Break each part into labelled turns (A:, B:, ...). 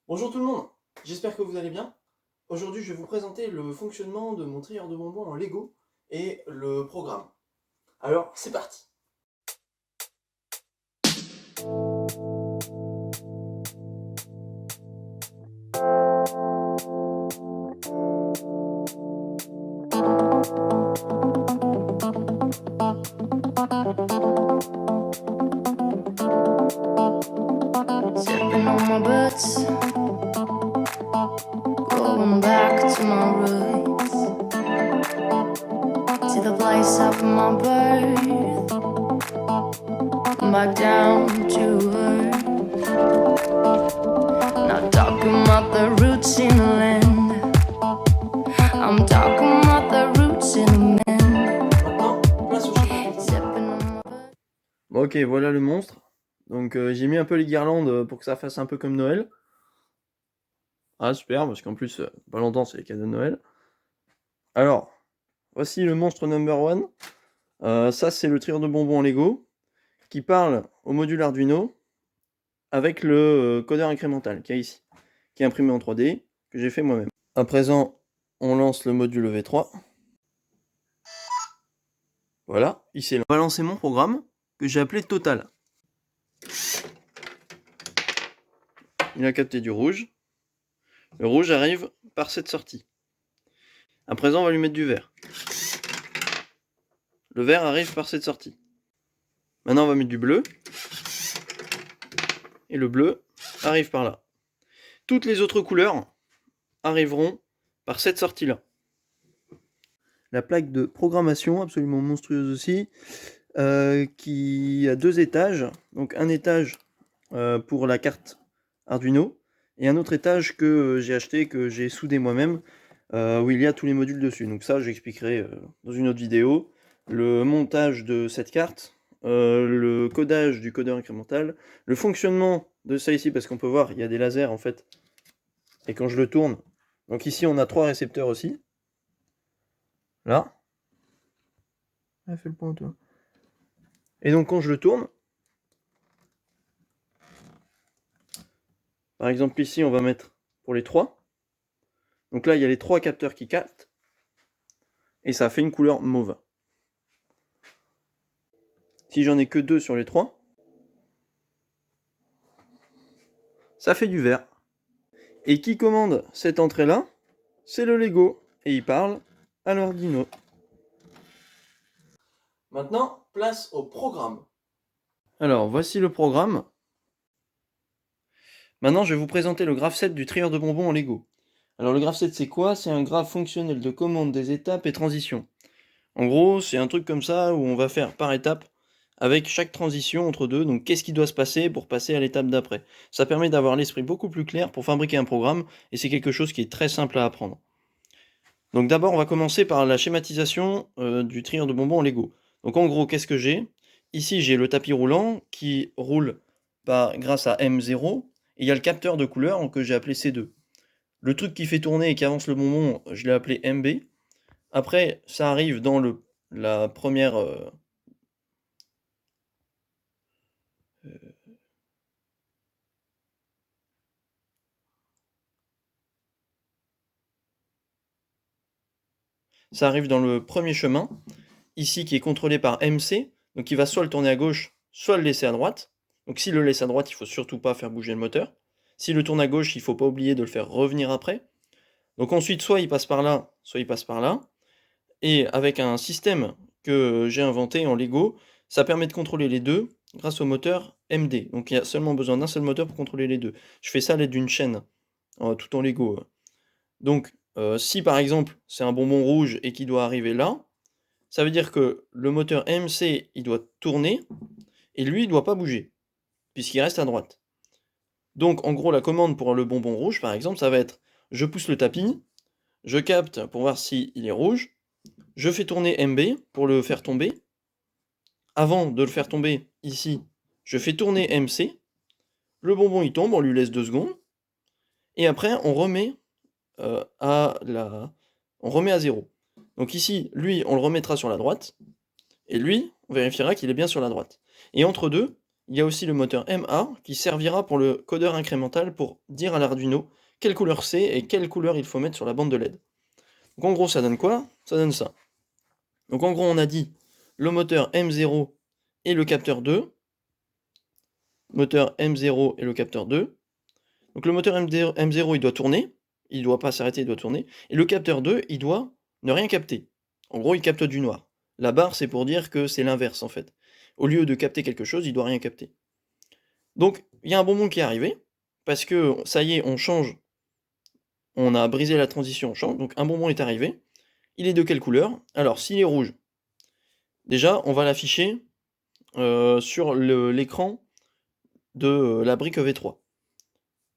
A: Bonjour tout le monde, j'espère que vous allez bien. Aujourd'hui je vais vous présenter le fonctionnement de mon trieur de bonbons en Lego et le programme. Alors c'est parti.
B: Sipping on my boots, going back to my roots, to the place of my birth, back down to earth. Not talking about the roots in the land, I'm talking about the roots in the man.
A: Maintenant, place au chapitre.
B: Sipping on my boots.
A: Bon, ok, voilà le monstre. Donc j'ai mis un peu les guirlandes pour que ça fasse un peu comme Noël. Ah super, parce qu'en plus, pas longtemps c'est les cadeaux de Noël. Alors, voici le monstre number one. Ça c'est le trieur de bonbons en Lego qui parle au module Arduino avec le codeur incrémental qu'il y a ici, qui est imprimé en 3D, que j'ai fait moi-même. À présent, on lance le module V3. Voilà, ici, on va lancer mon programme que j'ai appelé Total. Il a capté du rouge. Le rouge arrive par cette sortie. À présent, on va lui mettre du vert. Le vert arrive par cette sortie. Maintenant, on va mettre du bleu. Et le bleu arrive par là. Toutes les autres couleurs arriveront par cette sortie-là. La plaque de programmation, absolument monstrueuse aussi, qui a 2 étages. Donc un étage pour la carte Arduino et un autre étage que j'ai acheté, que j'ai soudé moi-même, où il y a tous les modules dessus. Donc ça, j'expliquerai dans une autre vidéo. Le montage de cette carte, le codage du codeur incrémental, le fonctionnement de ça ici, parce qu'on peut voir, il y a des lasers en fait. Et quand je le tourne, donc ici on a 3 récepteurs aussi. Là. Ah, fais le point toi. Et donc quand je le tourne, par exemple ici on va mettre pour les 3. Donc là il y a les 3 capteurs qui captent. Et ça fait une couleur mauve. Si j'en ai que 2 sur les 3, ça fait du vert. Et qui commande cette entrée-là? C'est le Lego. Et il parle à l'Arduino. Maintenant, place au programme. Alors, voici le programme. Maintenant, je vais vous présenter le graph-set du trieur de bonbons en Lego. Alors, le graph-set, c'est quoi? C'est un graphe fonctionnel de commande des étapes et transitions. En gros, c'est un truc comme ça où on va faire par étape avec chaque transition entre deux. Donc, qu'est-ce qui doit se passer pour passer à l'étape d'après? Ça permet d'avoir l'esprit beaucoup plus clair pour fabriquer un programme et c'est quelque chose qui est très simple à apprendre. Donc, d'abord, on va commencer par la schématisation du trieur de bonbons en Lego. Donc, en gros, qu'est-ce que j'ai? Ici, j'ai le tapis roulant qui roule grâce à M0 et il y a le capteur de couleur que j'ai appelé C2. Le truc qui fait tourner et qui avance le bonbon, je l'ai appelé MB. Après, ça arrive dans la première. Ça arrive dans le premier chemin, ici qui est contrôlé par MC, donc il va soit le tourner à gauche, soit le laisser à droite. Donc s'il le laisse à droite, il ne faut surtout pas faire bouger le moteur. S'il le tourne à gauche, il ne faut pas oublier de le faire revenir après. Donc ensuite, soit il passe par là, soit il passe par là. Et avec un système que j'ai inventé en Lego, ça permet de contrôler les deux grâce au moteur MD. Donc il y a seulement besoin d'un seul moteur pour contrôler les deux. Je fais ça à l'aide d'une chaîne, tout en Lego. Donc si par exemple c'est un bonbon rouge et qui doit arriver là, ça veut dire que le moteur MC il doit tourner et lui il doit pas bouger, puisqu'il reste à droite. Donc en gros la commande pour le bonbon rouge par exemple ça va être je pousse le tapis, je capte pour voir s'il est rouge, je fais tourner MB pour le faire tomber. Avant de le faire tomber ici, je fais tourner MC, le bonbon il tombe, on lui laisse 2 secondes, et après on remet on remet à 0. Donc ici, lui, on le remettra sur la droite, et lui, on vérifiera qu'il est bien sur la droite. Et entre deux, il y a aussi le moteur MA qui servira pour le codeur incrémental pour dire à l'Arduino quelle couleur c'est et quelle couleur il faut mettre sur la bande de LED. Donc en gros, ça donne quoi? Ça donne ça. Donc en gros, on a dit le moteur M0 et le capteur 2. Moteur M0 et le capteur 2. Donc le moteur M0, il doit tourner. Il ne doit pas s'arrêter, il doit tourner. Et le capteur 2, il doit ne rien capter. En gros, il capte du noir. La barre, c'est pour dire que c'est l'inverse, en fait. Au lieu de capter quelque chose, il doit rien capter. Donc, il y a un bonbon qui est arrivé, parce que, ça y est, on change. On a brisé la transition, on change. Donc, un bonbon est arrivé. Il est de quelle couleur? Alors, s'il est rouge, déjà, on va l'afficher sur l'écran de la brique V3.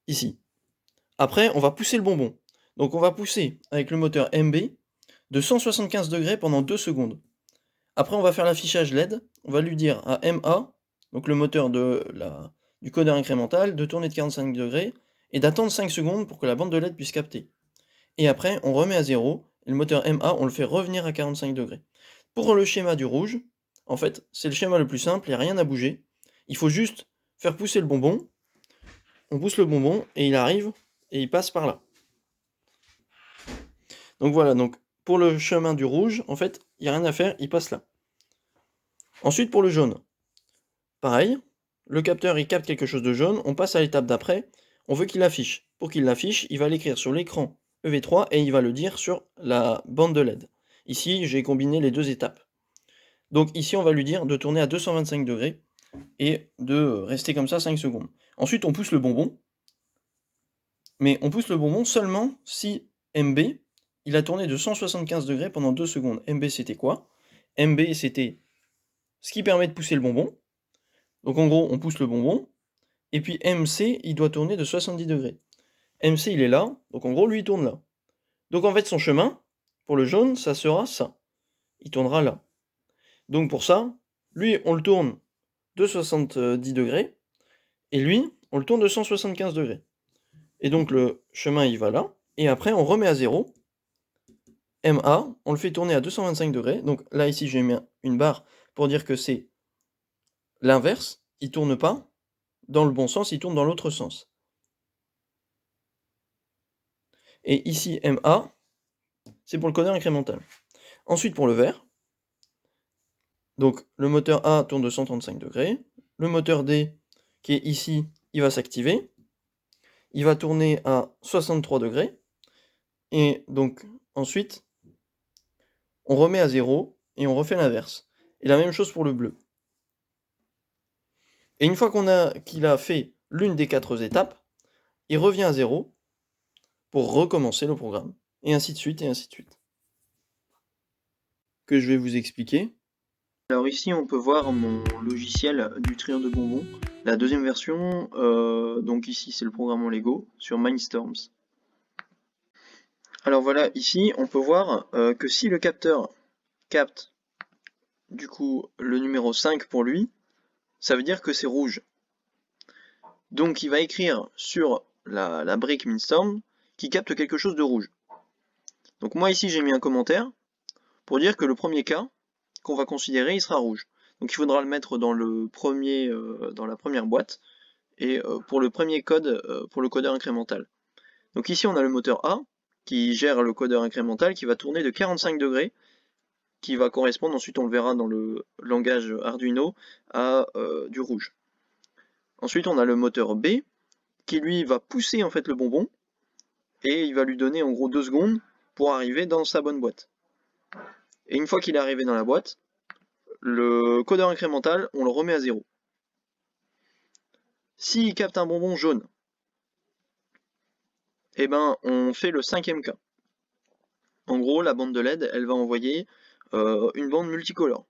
A: Ici. Après, on va pousser le bonbon. Donc on va pousser avec le moteur MB de 175 degrés pendant 2 secondes. Après, on va faire l'affichage LED. On va lui dire à MA, donc le moteur du codeur incrémental, de tourner de 45 degrés et d'attendre 5 secondes pour que la bande de LED puisse capter. Et après, on remet à 0, et le moteur MA, on le fait revenir à 45 degrés. Pour le schéma du rouge, en fait, c'est le schéma le plus simple, il n'y a rien à bouger. Il faut juste faire pousser le bonbon. On pousse le bonbon et il arrive et il passe par là. Donc voilà, donc pour le chemin du rouge, en fait, il n'y a rien à faire, il passe là. Ensuite, pour le jaune, pareil, le capteur il capte quelque chose de jaune, on passe à l'étape d'après, on veut qu'il l'affiche. Pour qu'il l'affiche, il va l'écrire sur l'écran EV3 et il va le dire sur la bande de LED. Ici, j'ai combiné les deux étapes. Donc ici, on va lui dire de tourner à 225 degrés et de rester comme ça 5 secondes. Ensuite, on pousse le bonbon, mais on pousse le bonbon seulement si MB, il a tourné de 175 degrés pendant 2 secondes. MB, c'était quoi? MB, c'était ce qui permet de pousser le bonbon. Donc en gros, on pousse le bonbon. Et puis MC, il doit tourner de 70 degrés. MC, il est là. Donc en gros, lui, il tourne là. Donc en fait, son chemin, pour le jaune, ça sera ça. Il tournera là. Donc pour ça, lui, on le tourne de 70 degrés. Et lui, on le tourne de 175 degrés. Et donc le chemin, il va là. Et après, on remet à 0. MA, on le fait tourner à 225 degrés. Donc là, ici, j'ai mis une barre pour dire que c'est l'inverse. Il tourne pas dans le bon sens, il tourne dans l'autre sens. Et ici, MA, c'est pour le codeur incrémental. Ensuite, pour le vert, donc le moteur A tourne de 135 degrés. Le moteur D, qui est ici, il va s'activer. Il va tourner à 63 degrés. Et donc, ensuite, on remet à 0 et on refait l'inverse. Et la même chose pour le bleu. Et une fois qu'il a fait l'une des 4 étapes, il revient à 0 pour recommencer le programme. Et ainsi de suite, et ainsi de suite. Que je vais vous expliquer. Alors ici, on peut voir mon logiciel du trieur de bonbons. La deuxième version, donc ici, c'est le programme en Lego sur Mindstorms. Alors voilà, ici, on peut voir que si le capteur capte, du coup, le numéro 5 pour lui, ça veut dire que c'est rouge. Donc il va écrire sur la brique Mindstorm qui capte quelque chose de rouge. Donc moi ici j'ai mis un commentaire pour dire que le premier cas qu'on va considérer il sera rouge. Donc il faudra le mettre dans dans la première boîte et pour le premier code pour le codeur incrémental. Donc ici on a le moteur A qui gère le codeur incrémental qui va tourner de 45 degrés qui va correspondre, ensuite on le verra dans le langage Arduino, à du rouge. Ensuite on a le moteur B qui lui va pousser en fait le bonbon et il va lui donner en gros 2 secondes pour arriver dans sa bonne boîte. Et une fois qu'il est arrivé dans la boîte, le codeur incrémental, on le remet à 0. S'il capte un bonbon jaune, eh ben on fait le 5e cas. En gros, la bande de LED, elle va envoyer une bande multicolore.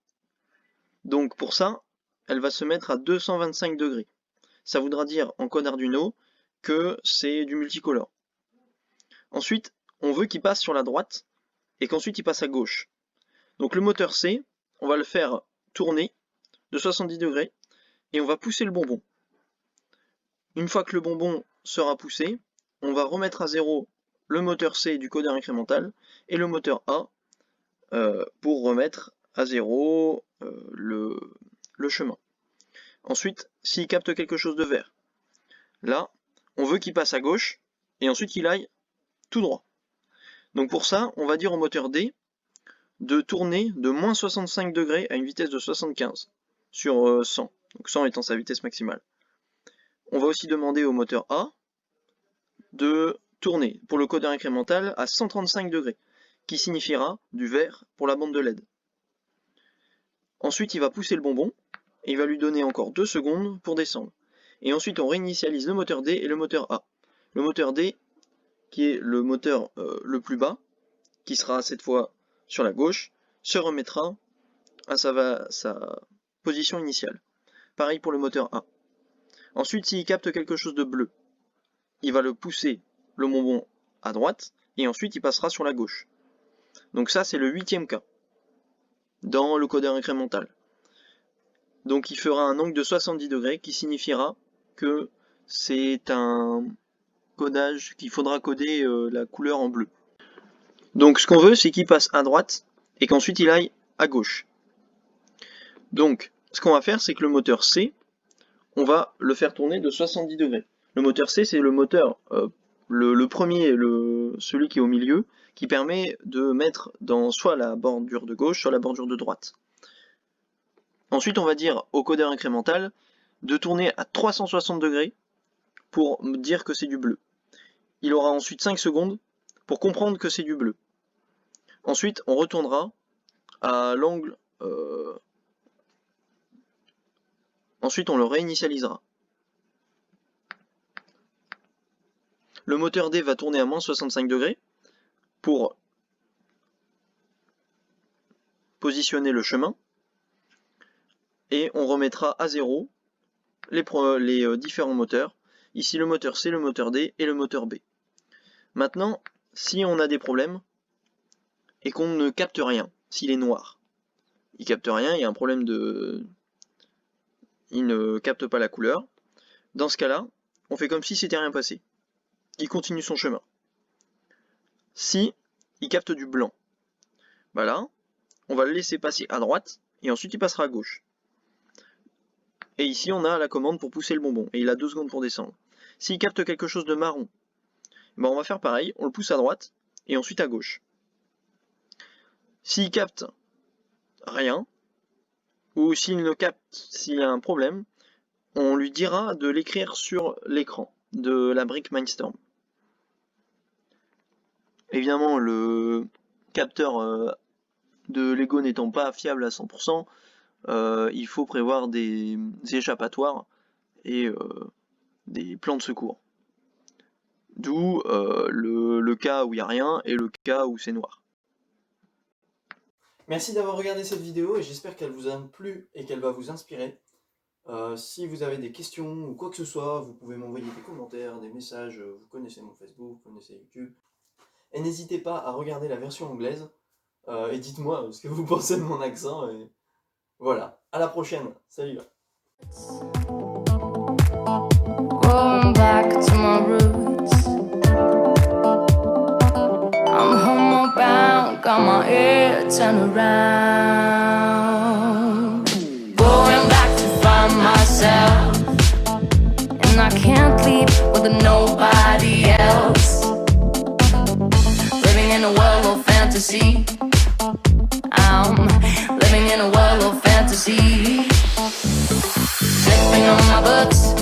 A: Donc pour ça, elle va se mettre à 225 degrés. Ça voudra dire en code Arduino que c'est du multicolore. Ensuite, on veut qu'il passe sur la droite et qu'ensuite il passe à gauche. Donc le moteur C, on va le faire tourner de 70 degrés et on va pousser le bonbon. Une fois que le bonbon sera poussé, on va remettre à 0 le moteur C du codeur incrémental et le moteur A pour remettre à 0 le chemin. Ensuite, s'il capte quelque chose de vert, là, on veut qu'il passe à gauche, et ensuite qu'il aille tout droit. Donc pour ça, on va dire au moteur D de tourner de moins 65 degrés à une vitesse de 75 sur 100, donc 100 étant sa vitesse maximale. On va aussi demander au moteur A de tourner pour le codeur incrémental à 135 degrés, qui signifiera du vert pour la bande de LED. Ensuite, il va pousser le bonbon, et il va lui donner encore 2 secondes pour descendre. Et ensuite, on réinitialise le moteur D et le moteur A. Le moteur D, qui est le moteur le plus bas, qui sera cette fois sur la gauche, se remettra à sa position initiale. Pareil pour le moteur A. Ensuite, s'il capte quelque chose de bleu, il va le pousser, le bonbon, à droite, et ensuite il passera sur la gauche. Donc ça, c'est le 8e cas, dans le codeur incrémental. Donc il fera un angle de 70 degrés, qui signifiera que c'est un codage qu'il faudra coder la couleur en bleu. Donc ce qu'on veut, c'est qu'il passe à droite, et qu'ensuite il aille à gauche. Donc, ce qu'on va faire, c'est que le moteur C, on va le faire tourner de 70 degrés. Le moteur C, c'est le moteur, le premier, celui qui est au milieu, qui permet de mettre dans soit la bordure de gauche, soit la bordure de droite. Ensuite, on va dire au codeur incrémental de tourner à 360 degrés pour dire que c'est du bleu. Il aura ensuite 5 secondes pour comprendre que c'est du bleu. Ensuite, on retournera à l'angle... Ensuite, on le réinitialisera. Le moteur D va tourner à moins 65 degrés pour positionner le chemin. Et on remettra à 0 les différents moteurs. Ici, le moteur C, le moteur D et le moteur B. Maintenant, si on a des problèmes et qu'on ne capte rien, s'il est noir, il capte rien, il y a un problème de... il ne capte pas la couleur. Dans ce cas-là, on fait comme si c'était rien passé. Il continue son chemin. Si il capte du blanc, bah là, on va le laisser passer à droite et ensuite il passera à gauche. Et ici, on a la commande pour pousser le bonbon et il a 2 secondes pour descendre. S'il capte quelque chose de marron, bah on va faire pareil, on le pousse à droite et ensuite à gauche. S'il capte rien, ou s'il y a un problème, on lui dira de l'écrire sur l'écran de la brique Mindstorm. Évidemment, le capteur de Lego n'étant pas fiable à 100%, il faut prévoir des échappatoires et des plans de secours. D'où le cas où il n'y a rien et le cas où c'est noir.
C: Merci d'avoir regardé cette vidéo et j'espère qu'elle vous a plu et qu'elle va vous inspirer. Si vous avez des questions ou quoi que ce soit, vous pouvez m'envoyer des commentaires, des messages, vous connaissez mon Facebook, vous connaissez YouTube. Et n'hésitez pas à regarder la version anglaise et dites-moi ce que vous pensez de mon accent. Et voilà, à la prochaine, salut.
B: Going back to my roots. I'm homebound, got my head turned around. Going back to find myself, and I can't leave with nobody else. Living in a world of fantasy. I'm living in a world of fantasy. Slipping on my books.